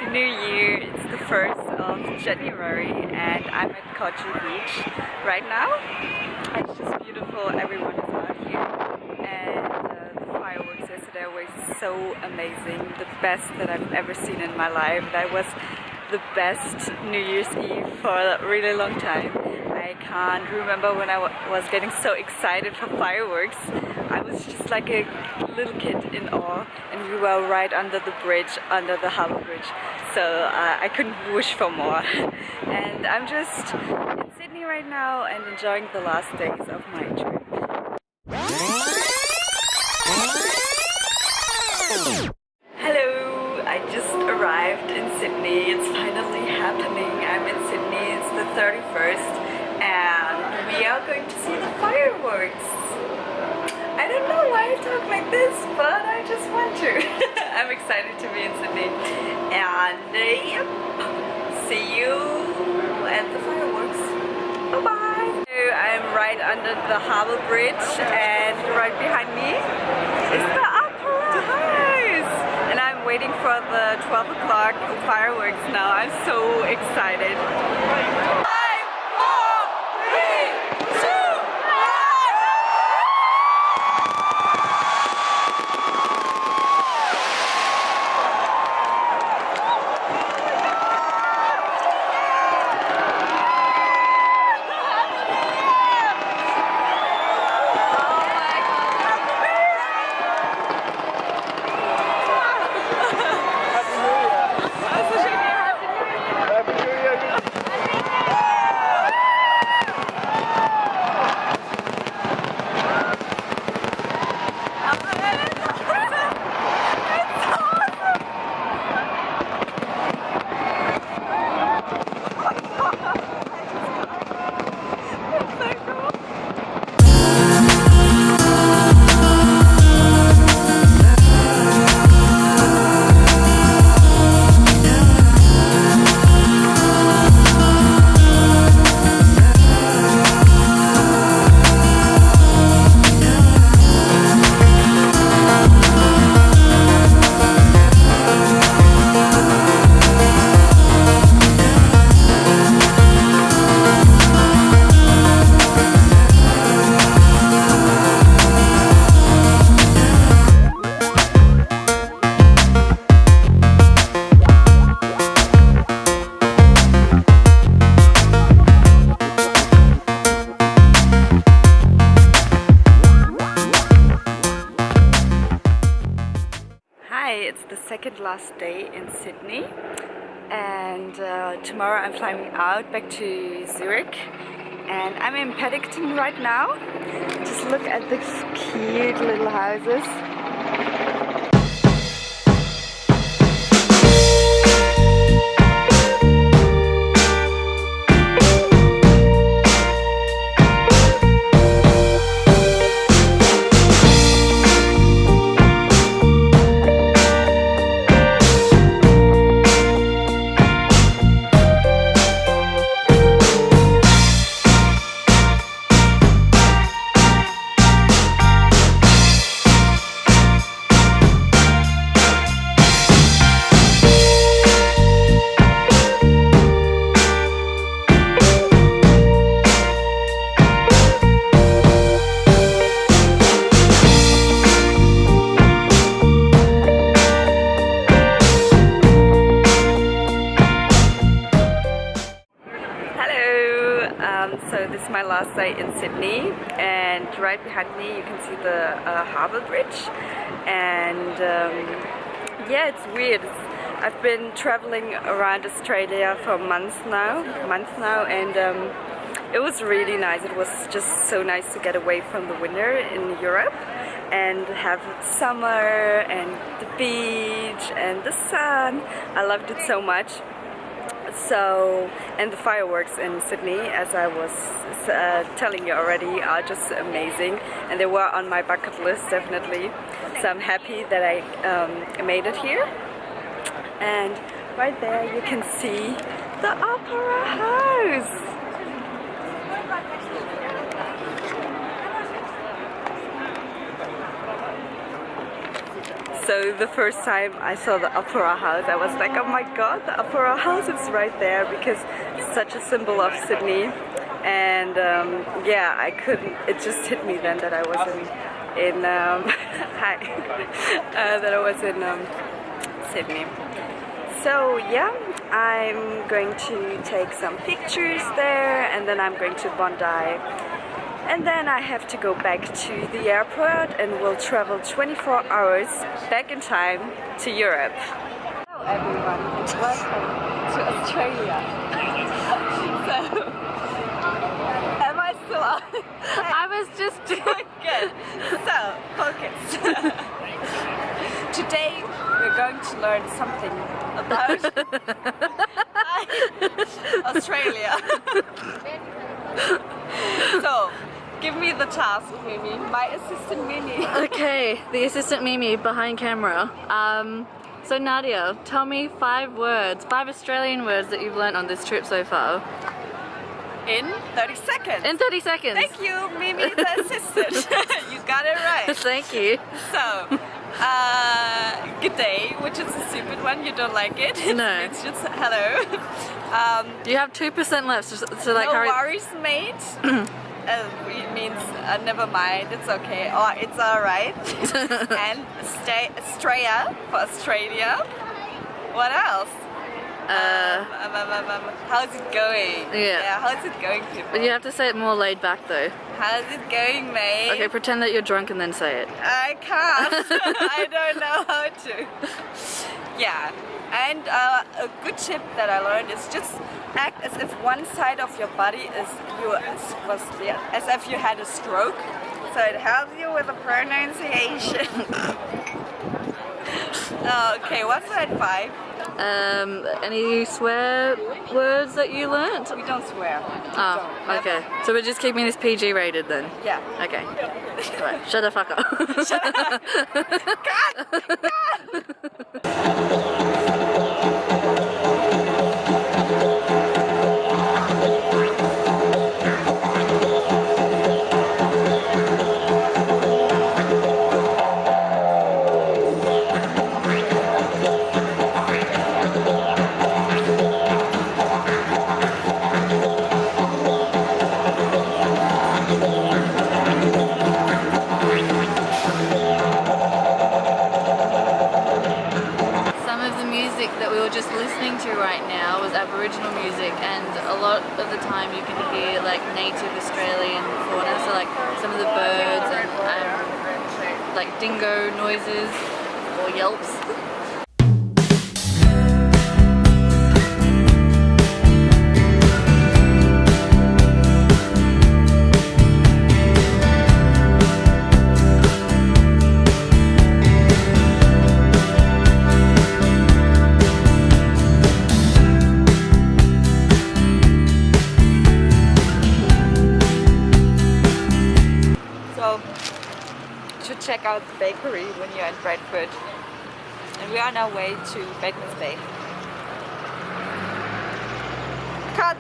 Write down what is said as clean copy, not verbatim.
Happy New Year! It's the 1st of January and I'm at Kochi Beach right now. It's just beautiful, everyone is out here and the fireworks yesterday were so amazing, the best that I've ever seen in my life. That was the best New Year's Eve for a really long time. I can't remember when I was getting so excited for fireworks. I was just like a little kid in awe, and we were right under the bridge, under the harbor bridge, so I couldn't wish for more. And I'm just in Sydney right now and enjoying the last days of my trip. Hello, I just arrived in Sydney. It's finally happening. I'm in Sydney. It's the 31st and we are going to see the fireworks. I don't know why I talk like this, but I just want to. I'm excited to be in Sydney. And yep, see you at the fireworks. Bye-bye. I'm right under the harbor bridge and right behind me is the Opera House. And I'm waiting for the 12 o'clock fireworks now. I'm so excited. It's the second last day in Sydney and tomorrow I'm flying out back to Zurich and I'm in Paddington right now. Just look at these cute little houses. So this is my last day in Sydney and right behind me you can see the harbour bridge and yeah, it's weird. I've been traveling around Australia for months now and it was really nice. It was just so nice to get away from the winter in Europe and have summer and the beach and the sun. I loved it so much. So, and the fireworks in Sydney, as I was telling you already, are just amazing and they were on my bucket list definitely. So I'm happy that I made it here. And right there you can see the Opera House. So the first time I saw the Opera House, I was like, oh my god, the Opera House is right there, because it's such a symbol of Sydney. And yeah, I couldn't, it just hit me then that I was in hi, that I was in Sydney. So yeah, I'm going to take some pictures there, and then I'm going to Bondi. And then I have to go back to the airport, and we'll travel 24 hours back in time to Europe. Hello everyone, welcome to Australia. So, am I still on? I was just doing Good. So, focus. Today we're going to learn something about Australia. So, give me the task, Mimi. My assistant Mimi. Okay, the assistant Mimi behind camera. So Nadia, tell me 5 Australian words that you've learnt on this trip so far. In 30 seconds. In 30 seconds. Thank you, Mimi, the assistant. You got it right. Thank you. So, good day, which is a stupid one. You don't like it. No. It's just hello. You have 2% left, so like No hurry. worries, mate. It means never mind, it's okay, or it's alright. And stay Australia for Australia. What else? How's it going? Yeah. How's it going, people? But you have to say it more laid back though. How's it going, mate? Okay, pretend that you're drunk and then say it. I can't. I don't know how to. Yeah. And a good tip that I learned is just act as if one side of your body is as if you had a stroke. So it helps you with the pronunciation. Okay, what's that 5? Any swear words that you learnt? We don't swear. Oh, Don't. okay. So we're just keeping this PG rated then? Yeah. Okay. Right, shut the fuck up. That we were just listening to right now was Aboriginal music, and a lot of the time you can hear like native Australian fauna, so like some of the birds and like dingo noises or yelps. Check out the bakery when you're in Bradford. And we are on our way to Batemans Bay. Cut!